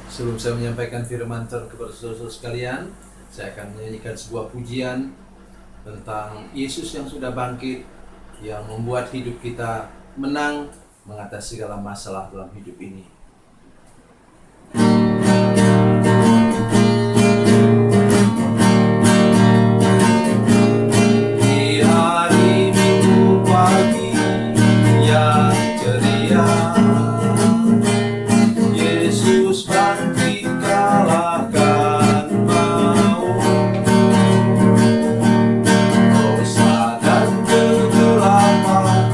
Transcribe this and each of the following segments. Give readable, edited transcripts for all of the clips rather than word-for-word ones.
Sebelum saya menyampaikan firman Tuhan kepada saudara-saudara sekalian, saya akan menyanyikan sebuah pujian tentang Yesus yang sudah bangkit, yang membuat hidup kita menang mengatasi segala masalah dalam hidup ini. Di hari Minggu pagi yang ceria, Yesus bangkit kalahkan maut. Dosa dan kegelapan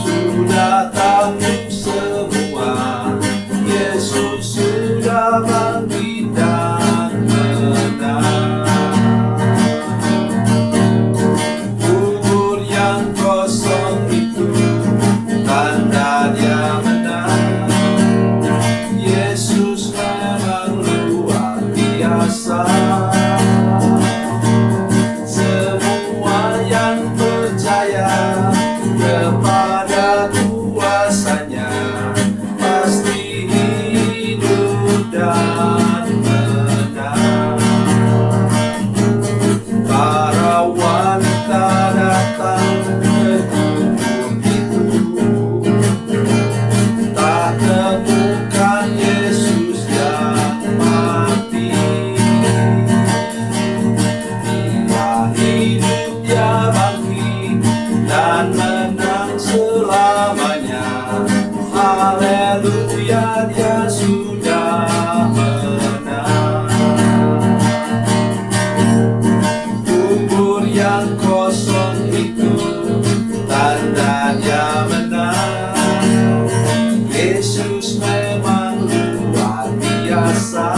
sudah tanggung semua. Yesus sudah bangkit dan menang. Kubur yang kosong itu tanda Dia menang. Yesus memang luar biasa. Semua yang percaya kepada kuasa-Nya pasti hidup dan menang. Para wanita datang ke kubur itu, tak temukan Yesus yang mati. Dia hidup, Dia bangkit dan menang selamanya. Haleluya, Dia sudah menang. Kubur yang kosong itu tanda Dia menang. Yesus memang luar biasa.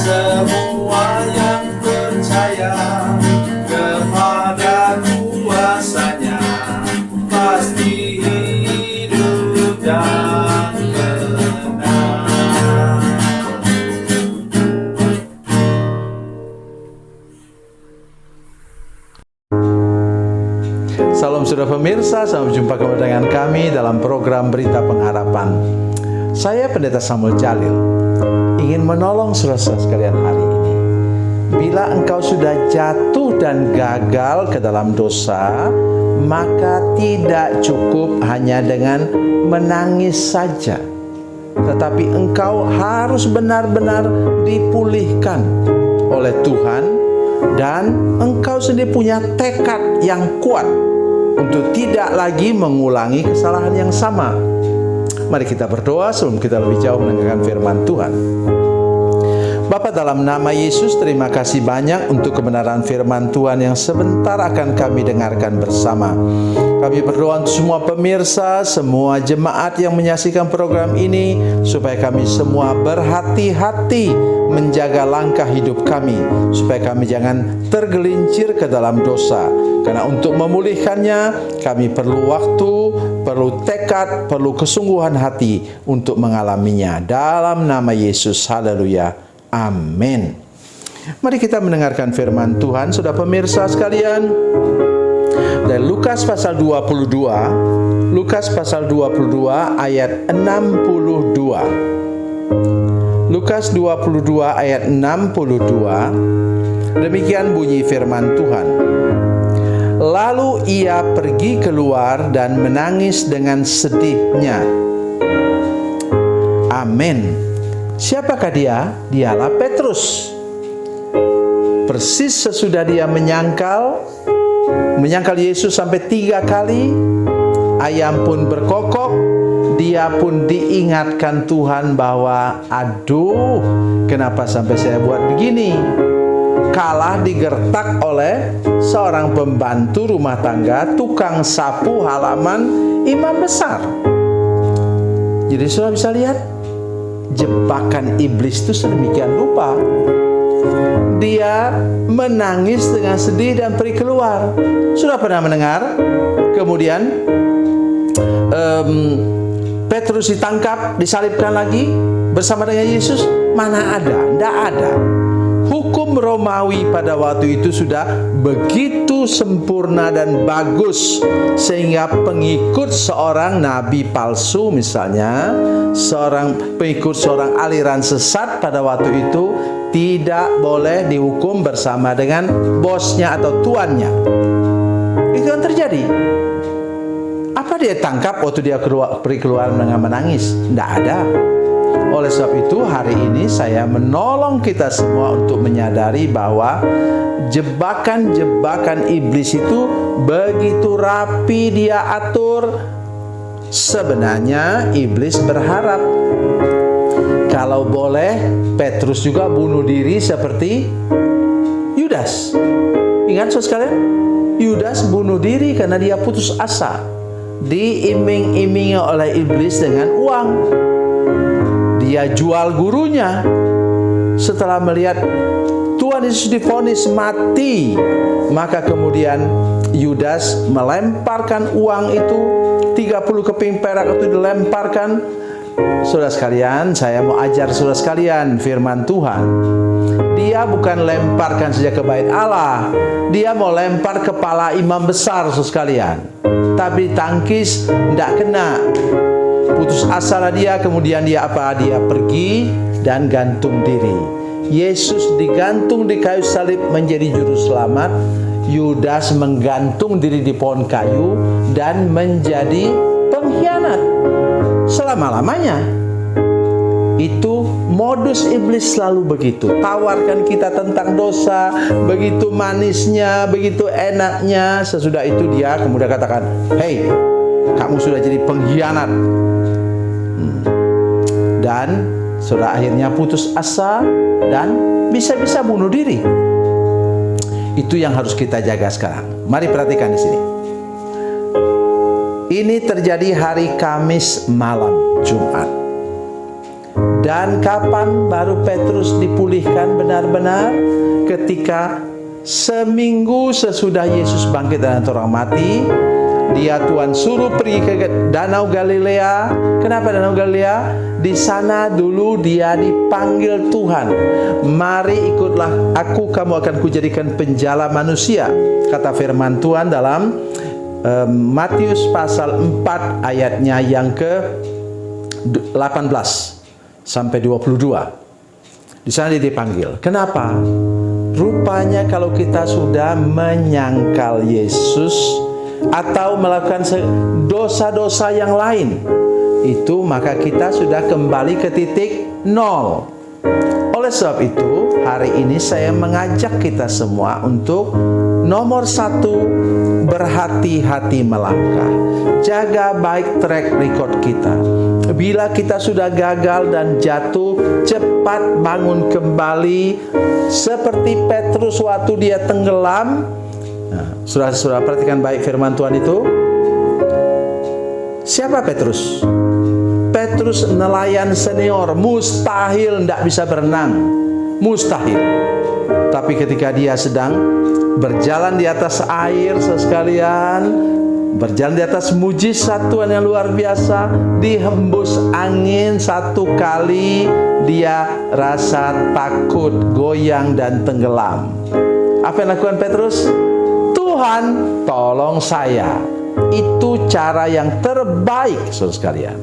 Semua yang percaya kepada kuasa-Nya pasti hidup dan menang. Salam saudara pemirsa, sampai jumpa kembali dengan kami dalam program Berita Pengharapan. Saya Pendeta Samuel Jalil, ingin menolong saudara-saudara sekalian hari ini. Bila engkau sudah jatuh dan gagal ke dalam dosa, maka tidak cukup hanya dengan menangis saja, tetapi engkau harus benar-benar dipulihkan oleh Tuhan, dan engkau sendiri punya tekad yang kuat untuk tidak lagi mengulangi kesalahan yang sama. Mari kita berdoa sebelum kita lebih jauh mendengarkan firman Tuhan. Bapa, dalam nama Yesus, terima kasih banyak untuk kebenaran firman Tuhan yang sebentar akan kami dengarkan bersama. Kami berdoa untuk semua pemirsa, semua jemaat yang menyaksikan program ini, supaya kami semua berhati-hati menjaga langkah hidup kami, supaya kami jangan tergelincir ke dalam dosa. Karena untuk memulihkannya, kami perlu waktu, perlu tekad, perlu kesungguhan hati untuk mengalaminya. Dalam nama Yesus, haleluya. Amin. Mari kita mendengarkan firman Tuhan, saudara pemirsa sekalian. Dari Lukas pasal 22, Lukas pasal 22 ayat 62. Lukas 22 ayat 62. Demikian bunyi firman Tuhan. Lalu ia pergi keluar dan menangis dengan sedihnya. Amin. Siapakah dia? Dialah Petrus. Persis sesudah dia menyangkal Yesus sampai 3 kali, ayam pun berkokok, dia pun diingatkan Tuhan bahwa, aduh, kenapa sampai saya buat begini? Kalah digertak oleh seorang pembantu rumah tangga, tukang sapu halaman imam besar. Jadi saudara bisa lihat, jebakan iblis itu sedemikian rupa. Dia menangis dengan sedih dan pergi keluar. Sudah pernah mendengar? Kemudian Petrus ditangkap, disalibkan lagi bersama dengan Yesus. Mana ada? Tidak ada. hukum Romawi pada waktu itu sudah begitu sempurna dan bagus, sehingga pengikut seorang nabi palsu, misalnya pengikut seorang aliran sesat pada waktu itu, tidak boleh dihukum bersama dengan bosnya atau tuannya. Itu yang terjadi. Apa dia tangkap waktu dia keluar dengan menangis? Tidak ada. Oleh sebab itu hari ini saya menolong kita semua untuk menyadari bahwa jebakan-jebakan iblis itu begitu rapi dia atur. Sebenarnya iblis berharap kalau boleh Petrus juga bunuh diri seperti Yudas. Ingat saudara sekalian, Yudas bunuh diri karena dia putus asa, diiming-imingi oleh iblis dengan uang. Dia jual gurunya. Setelah melihat Tuhan Yesus divonis mati, maka kemudian Yudas melemparkan uang itu, 30 keping perak itu dilemparkan. Saudara sekalian, saya mau ajar saudara sekalian firman Tuhan. Dia bukan lemparkan saja ke bait Allah, dia mau lempar kepala imam besar saudara sekalian. Tapi tangkis tidak kena. Putus asalah dia, kemudian dia apa? Dia pergi dan gantung diri. Yesus digantung di kayu salib menjadi juru selamat. Yudas menggantung diri di pohon kayu dan menjadi pengkhianat selama-lamanya. Itu modus iblis selalu begitu. Tawarkan kita tentang dosa, begitu manisnya, begitu enaknya. Sesudah itu dia kemudian katakan, "Hei, kamu sudah jadi pengkhianat." Dan sudah akhirnya putus asa dan bisa-bisa bunuh diri. Itu yang harus kita jaga sekarang. Mari perhatikan di sini. Ini terjadi hari Kamis malam Jumat. Dan kapan baru Petrus dipulihkan benar-benar? Ketika seminggu sesudah Yesus bangkit dari antara orang mati, dia Tuhan suruh pergi ke Danau Galilea. Kenapa Danau Galilea? Di sana dulu dia dipanggil Tuhan. Mari ikutlah aku, kamu akan kujadikan penjala manusia. Kata firman Tuhan dalam Matius pasal 4 ayatnya yang ke 18 sampai 22. Di sana dia dipanggil. Kenapa? Rupanya kalau kita sudah menyangkal Yesus atau melakukan dosa-dosa yang lain, itu maka kita sudah kembali ke titik nol. Oleh sebab itu hari ini saya mengajak kita semua untuk nomor 1, berhati-hati melangkah. Jaga baik track record kita. Bila kita sudah gagal dan jatuh, cepat bangun kembali. Seperti Petrus waktu dia tenggelam. Nah, saudara-saudara perhatikan baik firman Tuhan itu. Siapa Petrus? Petrus nelayan senior, mustahil tidak bisa berenang, mustahil. Tapi ketika dia sedang berjalan di atas air, sekalian, berjalan di atas mujizat Tuhan yang luar biasa, dihembus angin satu kali, dia rasa takut, goyang dan tenggelam. Apa yang lakukan Petrus? Tuhan, tolong saya. Itu cara yang terbaik, saudara sekalian.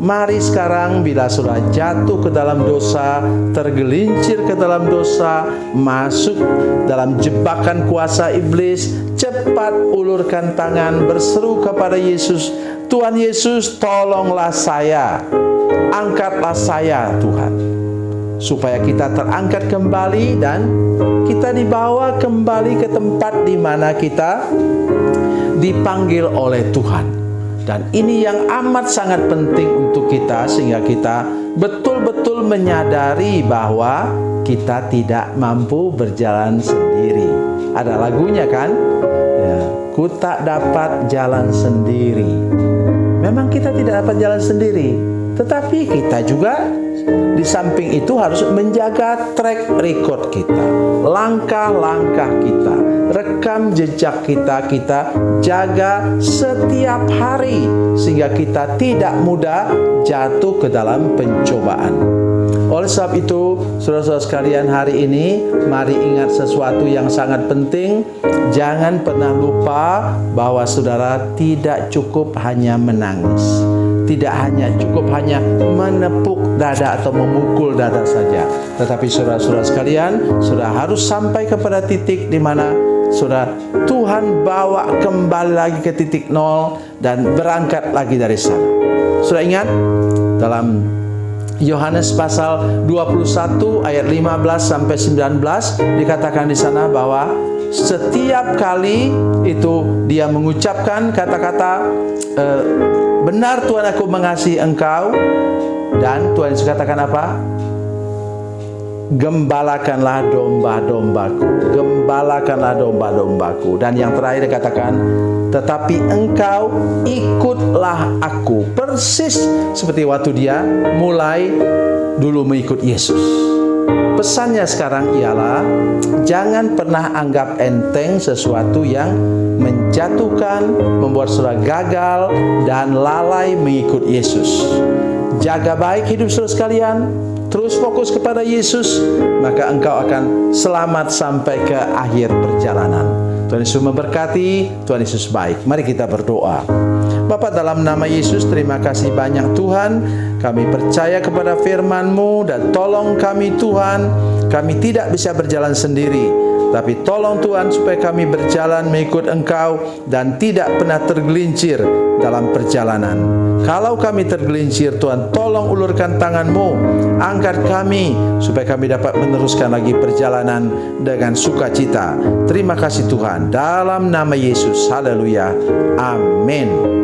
Mari sekarang bila sudah jatuh ke dalam dosa, tergelincir ke dalam dosa, masuk dalam jebakan kuasa iblis, cepat ulurkan tangan, berseru kepada Yesus, Tuhan Yesus, tolonglah saya, angkatlah saya Tuhan, supaya kita terangkat kembali dan kita dibawa kembali ke tempat di mana kita dipanggil oleh Tuhan. Dan ini yang amat sangat penting untuk kita, sehingga kita betul-betul menyadari bahwa kita tidak mampu berjalan sendiri. Ada lagunya kan? Ya, ku tak dapat jalan sendiri. Memang kita tidak dapat jalan sendiri. Tetapi kita juga di samping itu harus menjaga track record kita, langkah-langkah kita, rekam jejak kita jaga setiap hari sehingga kita tidak mudah jatuh ke dalam pencobaan. Oleh sebab itu, saudara-saudara sekalian, hari ini mari ingat sesuatu yang sangat penting. Jangan pernah lupa bahwa saudara tidak cukup hanya menangis, tidak hanya cukup hanya menepuk dada atau memukul dada saja, tetapi saudara-saudara sekalian, saudara harus sampai kepada titik di mana saudara Tuhan bawa kembali lagi ke titik nol dan berangkat lagi dari sana. Saudara ingat dalam Yohanes pasal 21 ayat 15 sampai 19 dikatakan di sana bahwa setiap kali itu dia mengucapkan kata-kata benar Tuhan aku mengasihi engkau, dan Tuhan Yesus katakan apa? Gembalakanlah domba-dombaku, gembalakanlah domba-dombaku. Dan yang terakhir dikatakan, tetapi engkau ikutlah aku. Persis seperti waktu dia mulai dulu mengikut Yesus. Pesannya sekarang ialah jangan pernah anggap enteng sesuatu yang menjatuhkan, membuat saudara gagal dan lalai mengikut Yesus. Jaga baik hidup saudara sekalian, terus fokus kepada Yesus, maka engkau akan selamat sampai ke akhir perjalanan. Tuhan Yesus memberkati, Tuhan Yesus baik. Mari kita berdoa. Bapa, dalam nama Yesus, terima kasih banyak Tuhan. Kami percaya kepada firman-Mu dan tolong kami Tuhan. Kami tidak bisa berjalan sendiri, tapi tolong Tuhan supaya kami berjalan mengikut Engkau dan tidak pernah tergelincir dalam perjalanan. Kalau kami tergelincir, Tuhan tolong ulurkan tangan-Mu, angkat kami supaya kami dapat meneruskan lagi perjalanan dengan sukacita. Terima kasih Tuhan, dalam nama Yesus, haleluya, amin.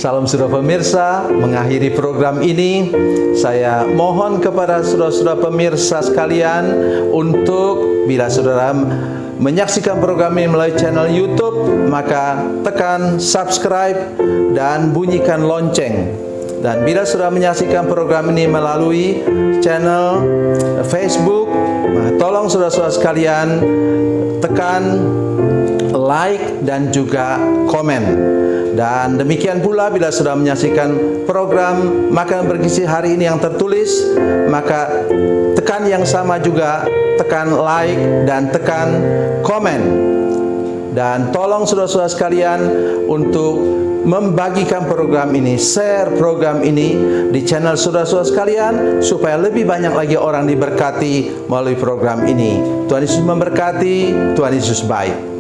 Salam saudara pemirsa, mengakhiri program ini saya mohon kepada saudara-saudara pemirsa sekalian untuk bila saudara menyaksikan program ini melalui channel YouTube, maka tekan subscribe dan bunyikan lonceng. Dan bila saudara menyaksikan program ini melalui channel Facebook, maka tolong saudara-saudara sekalian tekan like dan juga komen. Dan demikian pula bila sudah menyaksikan program Makanan Bergizi hari ini yang tertulis, maka tekan yang sama juga, tekan like dan tekan komen. Dan tolong saudara-saudara sekalian untuk membagikan program ini, share program ini di channel saudara-saudara sekalian supaya lebih banyak lagi orang diberkati melalui program ini. Tuhan Yesus memberkati, Tuhan Yesus baik.